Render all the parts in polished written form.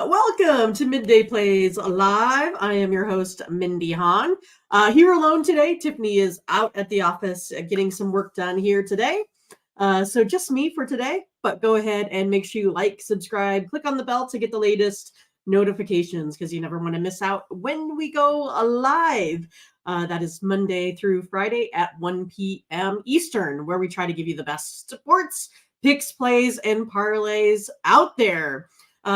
Welcome to Midday Plays Live. I am your host, Mindy Hahn. Here alone today. Tiffany is out at the office getting some work done here today. So just me for today, but go ahead and make sure you like, subscribe, click on the bell to get the latest notifications because you never want to miss out when we go live. That is Monday through Friday at 1 p.m. Eastern, where we try to give you the best sports, picks, plays, and parlays out there.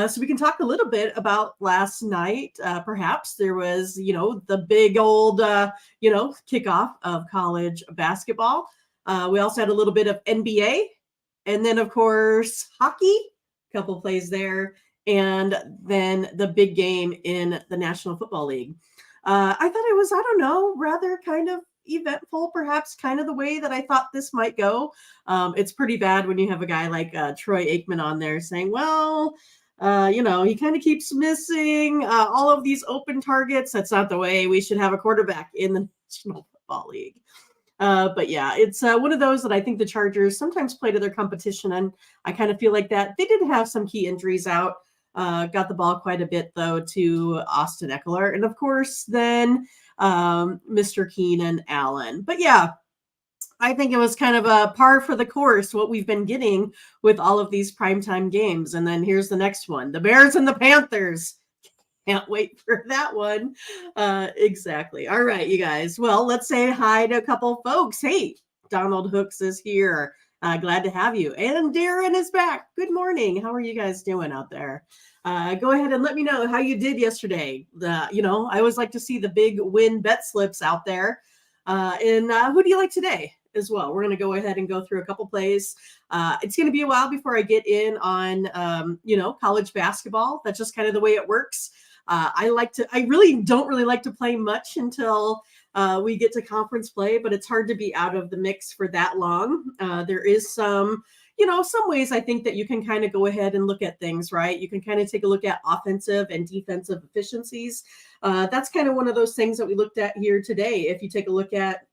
So we can talk a little bit about last night. Perhaps there was, the big old, kickoff of college basketball. We also had a little bit of NBA, and then of course hockey, a couple plays there, and then the big game in the National Football League. I thought it was, I don't know, rather kind of eventful, perhaps kind of the way that I thought this might go. It's pretty bad when you have a guy like Troy Aikman on there saying, well, he kind of keeps missing all of these open targets. That's not the way we should have a quarterback in the National Football League. But yeah, it's one of those that I think the Chargers sometimes play to their competition, and I kind of feel like that. They did have some key injuries out. Got the ball quite a bit, though, to Austin Eckler. And, of course, then Mr. Keenan Allen. But, yeah, I think it was kind of a par for the course, what we've been getting with all of these primetime games. And then here's the next one, the Bears and the Panthers. Can't wait for that one. Exactly. All right, you guys. Well, let's say hi to a couple folks. Hey, Donald Hooks is here. Glad to have you. And Darren is back. Good morning. How are you guys doing out there? Go ahead and let me know how you did yesterday. I always like to see the big win bet slips out there. And who do you like today as well? We're going to go ahead and go through a couple plays. It's going to be a while before I get in on, college basketball. That's just kind of the way it works. I really don't really like to play much until we get to conference play, but it's hard to be out of the mix for that long. There is some ways I think that you can kind of go ahead and look at things, right? You can kind of take a look at offensive and defensive efficiencies. That's kind of one of those things that we looked at here today. If you take a look at,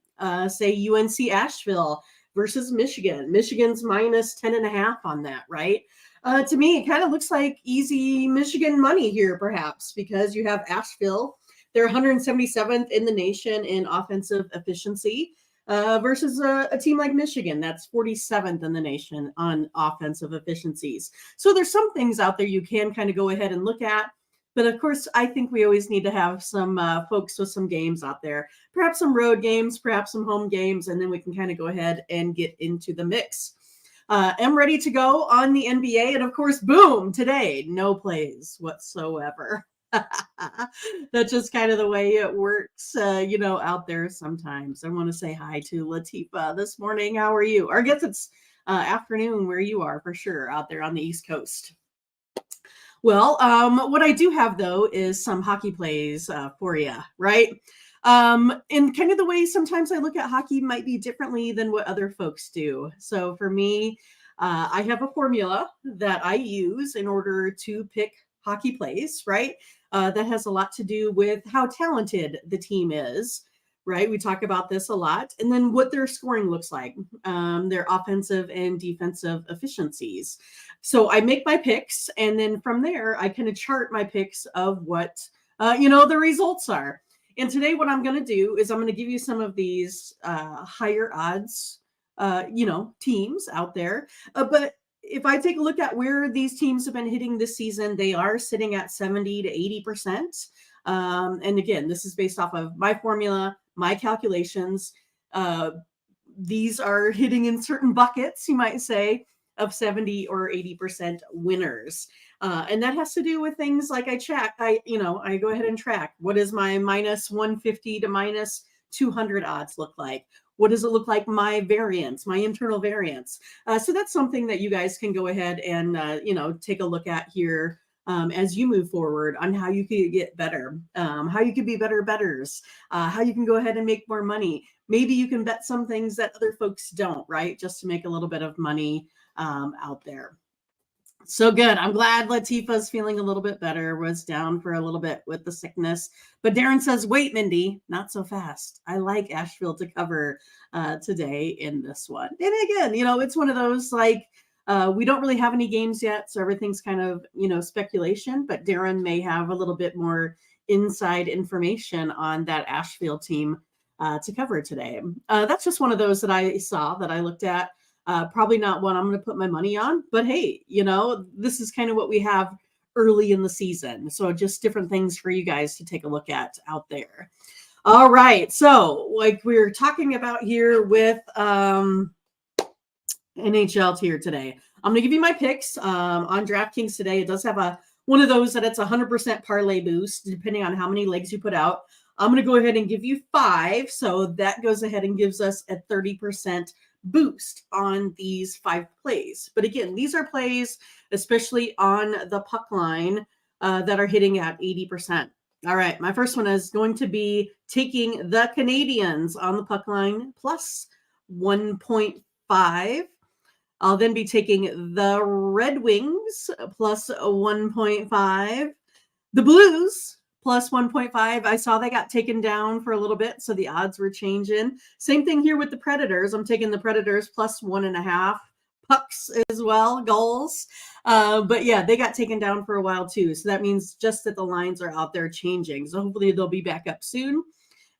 say, UNC Asheville versus Michigan, Michigan's minus 10.5 on that, right? To me, it kind of looks like easy Michigan money here, perhaps, because you have Asheville. They're 177th in the nation in offensive efficiency versus a team like Michigan. That's 47th in the nation on offensive efficiencies. So there's some things out there you can kind of go ahead and look at. But of course, I think we always need to have some folks with some games out there, perhaps some road games, perhaps some home games, and then we can kind of go ahead and get into the mix. I'm ready to go on the NBA. And of course, boom, today, no plays whatsoever. That's just kind of the way it works, out there sometimes. I want to say hi to Latifa this morning. How are you? Or I guess it's afternoon where you are for sure out there on the East Coast. Well, what I do have, though, is some hockey plays for you, right? And kind of the way sometimes I look at hockey might be differently than what other folks do. So for me, I have a formula that I use in order to pick hockey plays, right? That has a lot to do with how talented the team is, right? We talk about this a lot. And then what their scoring looks like, their offensive and defensive efficiencies. So I make my picks, and then from there, I kind of chart my picks of what, the results are. And today what I'm going to do is I'm going to give you some of these higher odds, teams out there. But if I take a look at where these teams have been hitting this season, they are sitting at 70 to 80%. And again, this is based off of my formula, my calculations. These are hitting in certain buckets, you might say, of 70 or 80% winners. And that has to do with things like I go ahead and track. What does my minus 150 to minus 200 odds look like? What does it look like my variance, my internal variance? So that's something that you guys can go ahead and, take a look at here as you move forward on how you can get better, how you can be better bettors, how you can go ahead and make more money. Maybe you can bet some things that other folks don't, right? Just to make a little bit of money out there. So good. I'm glad Latifa's feeling a little bit better, was down for a little bit with the sickness. But Darren says, wait, Mindy, not so fast. I like Asheville to cover today in this one. And again, it's one of those like, We don't really have any games yet, so everything's kind of, speculation, but Darren may have a little bit more inside information on that Asheville team to cover today. That's just one of those that I saw that I looked at. Probably not one I'm going to put my money on, but hey, this is kind of what we have early in the season. So just different things for you guys to take a look at out there. All right. So like we're talking about here with NHL tier today, I'm going to give you my picks on DraftKings today. It does have one of those that it's 100% parlay boost, depending on how many legs you put out. I'm going to go ahead and give you 5. So that goes ahead and gives us a 30% boost on these 5 plays. But again, these are plays, especially on the puck line, that are hitting at 80%. All right, my first one is going to be taking the Canadians on the puck line plus 1.5. I'll then be taking the Red Wings plus 1.5. The Blues plus 1.5. I saw they got taken down for a little bit, so the odds were changing. Same thing here with the Predators. I'm taking the Predators plus 1.5 pucks as well, goals. But yeah, they got taken down for a while too. So that means just that the lines are out there changing. So hopefully they'll be back up soon.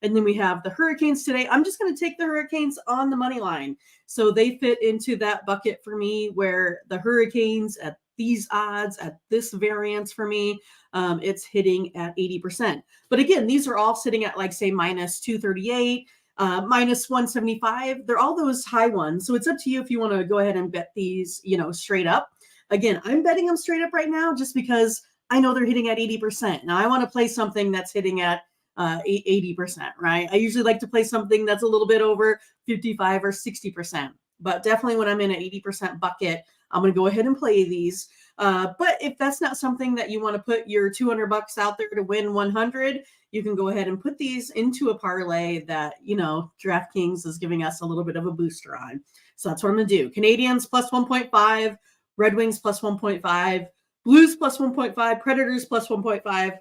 And then we have the Hurricanes today. I'm just going to take the Hurricanes on the money line. So they fit into that bucket for me where the Hurricanes at these odds, at this variance for me, it's hitting at 80%. But again, these are all sitting at like say minus 238, minus 175. They're all those high ones. So it's up to you if you want to go ahead and bet these, straight up. Again, I'm betting them straight up right now just because I know they're hitting at 80%. Now I want to play something that's hitting at 80%, right? I usually like to play something that's a little bit over 55 or 60%, but definitely when I'm in an 80% bucket, I'm going to go ahead and play these. But if that's not something that you want to put your $200 out there to win 100, you can go ahead and put these into a parlay that, DraftKings is giving us a little bit of a booster on. So that's what I'm going to do. Canadians plus 1.5, Red Wings plus 1.5, Blues plus 1.5, Predators plus 1.5,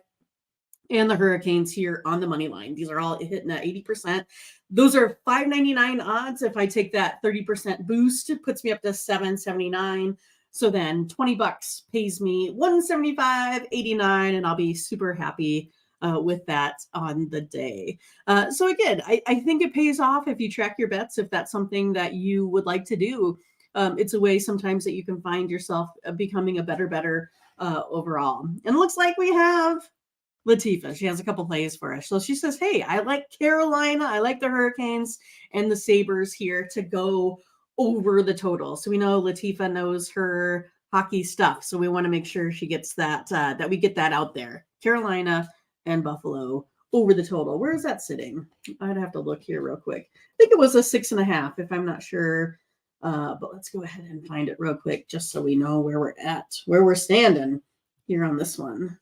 and the Hurricanes here on the money line. These are all hitting at 80%. Those are $5.99 odds. If I take that 30% boost, it puts me up to $7.79. So then $20 pays me $175.89, and I'll be super happy with that on the day. So again, I think it pays off if you track your bets, if that's something that you would like to do. It's a way sometimes that you can find yourself becoming a better overall. And it looks like we have Latifah. She has a couple plays for us. So she says, hey, I like Carolina. I like the Hurricanes and the Sabres here to go over the total. So we know Latifah knows her hockey stuff. So we want to make sure she gets that, that we get that out there. Carolina and Buffalo over the total. Where is that sitting? I'd have to look here real quick. I think it was a 6.5 if I'm not sure. But let's go ahead and find it real quick just so we know where we're at, where we're standing here on this one.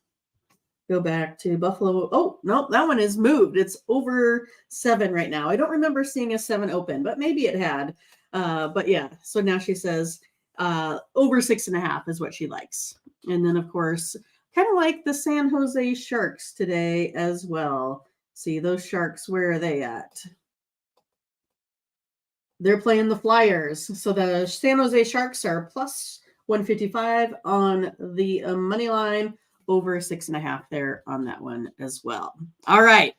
Go back to Buffalo. Oh, no, that one is moved. It's over 7 right now. I don't remember seeing a 7 open, but maybe it had. But yeah, so now she says over 6.5 is what she likes. And then, of course, kind of like the San Jose Sharks today as well. See, those Sharks, where are they at? They're playing the Flyers. So the San Jose Sharks are plus 155 on the money line. Over 6.5 there on that one as well. All right.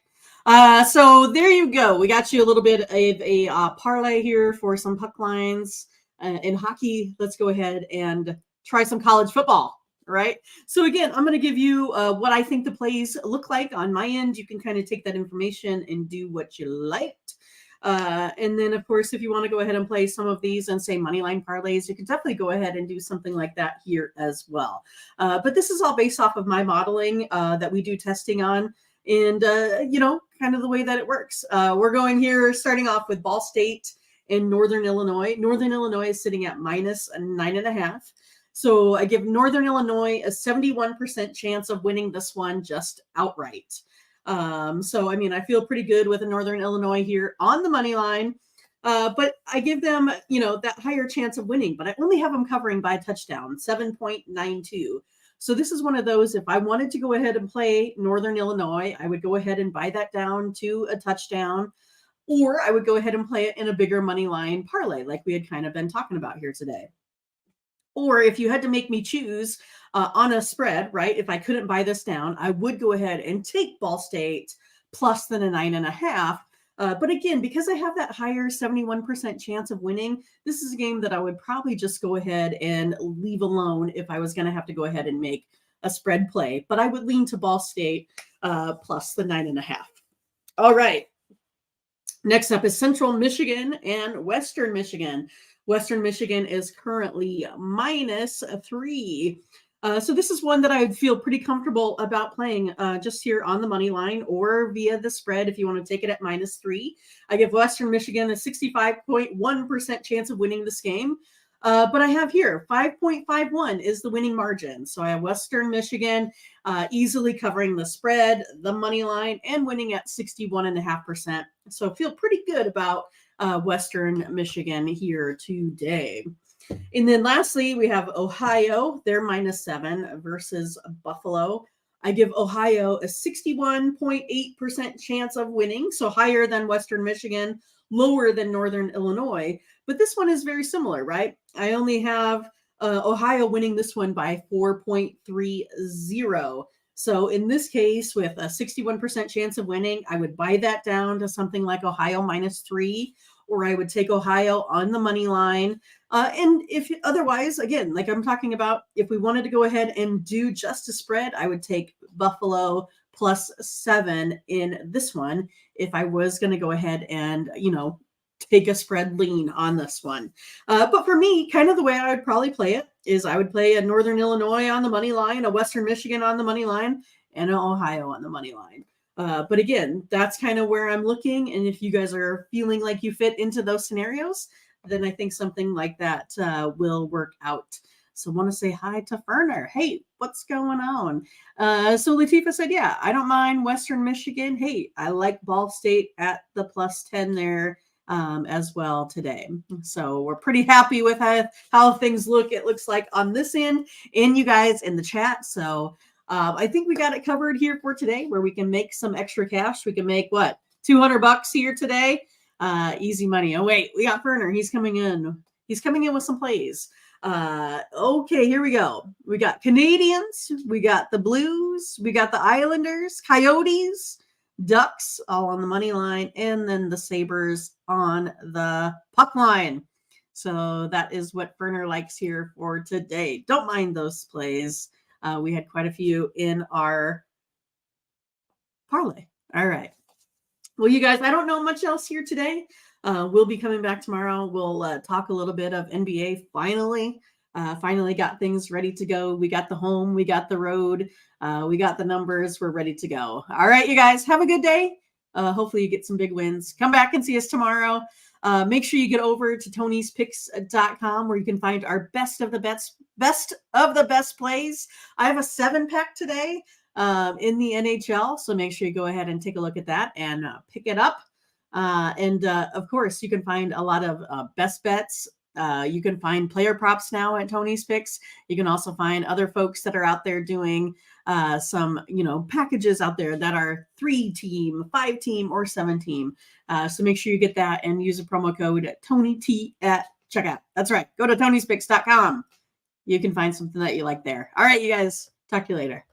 So there you go. We got you a little bit of a parlay here for some puck lines. In hockey, let's go ahead and try some college football, right? So again, I'm going to give you what I think the plays look like on my end. You can kind of take that information and do what you liked. And then, of course, if you want to go ahead and play some of these and say moneyline parlays, you can definitely go ahead and do something like that here as well. But this is all based off of my modeling that we do testing on and, kind of the way that it works. We're going here starting off with Ball State in Northern Illinois. Northern Illinois is sitting at minus 9.5. So I give Northern Illinois a 71% chance of winning this one just outright. So, I mean, I feel pretty good with a Northern Illinois here on the money line, but I give them, that higher chance of winning, but I only have them covering by a touchdown, 7.92. So this is one of those, if I wanted to go ahead and play Northern Illinois, I would go ahead and buy that down to a touchdown, or I would go ahead and play it in a bigger money line parlay like we had kind of been talking about here today. Or if you had to make me choose on a spread, right? If I couldn't buy this down, I would go ahead and take Ball State plus than a 9.5. But again, because I have that higher 71% chance of winning, this is a game that I would probably just go ahead and leave alone if I was going to have to go ahead and make a spread play. But I would lean to Ball State plus the 9.5. All right. Next up is Central Michigan and Western Michigan. Western Michigan is currently -3. So this is one that I would feel pretty comfortable about playing just here on the money line or via the spread if you want to take it at -3. I give Western Michigan a 65.1% chance of winning this game. But I have here 5.51 is the winning margin. So I have Western Michigan easily covering the spread, the money line, and winning at 61.5%. So feel pretty good about Western Michigan here today. And then lastly, we have Ohio. They're -7 versus Buffalo. I give Ohio a 61.8% chance of winning, so higher than Western Michigan, lower than Northern Illinois. But this one is very similar, right? I only have Ohio winning this one by 4.30. So in this case, with a 61% chance of winning, I would buy that down to something like Ohio -3, or I would take Ohio on the money line. And if otherwise, again, like I'm talking about, if we wanted to go ahead and do just a spread, I would take Buffalo +7 in this one if I was going to go ahead and, take a spread lean on this one. But for me, kind of the way I would probably play it is I would play a Northern Illinois on the money line, a Western Michigan on the money line, and an Ohio on the money line. But again, that's kind of where I'm looking. And if you guys are feeling like you fit into those scenarios, then I think something like that will work out. So I want to say hi to Ferner. Hey, what's going on? So Latifa said, yeah, I don't mind Western Michigan. Hey, I like Ball State at the +10 there as well today. So we're pretty happy with how things look. It looks like on this end and you guys in the chat. So I think we got it covered here for today where we can make some extra cash. We can make what, $200 here today? Easy money. Oh, wait, we got Ferner. He's coming in. He's coming in with some plays. Okay, here we go. We got Canadians. We got the Blues. We got the Islanders, Coyotes, Ducks all on the money line, and then the Sabres on the puck line. So that is what Ferner likes here for today. Don't mind those plays. We had quite a few in our parlay. All right. Well, you guys, I don't know much else here today. We'll be coming back tomorrow. We'll talk a little bit of NBA finally. Finally got things ready to go. We got the home, we got the road, we got the numbers. We're ready to go. All right, you guys, have a good day. Hopefully you get some big wins. Come back and see us tomorrow. Make sure you get over to tonyspicks.com where you can find our best of the best plays. I have a 7-pack today in the NHL. So make sure you go ahead and take a look at that and pick it up. And of course, you can find a lot of best bets. You can find player props now at Tony's Picks. You can also find other folks that are out there doing some, packages out there that are 3-team, 5-team, or 7-team. So make sure you get that and use a promo code TonyT at checkout. That's right. Go to tonyspicks.com. You can find something that you like there. All right, you guys. Talk to you later.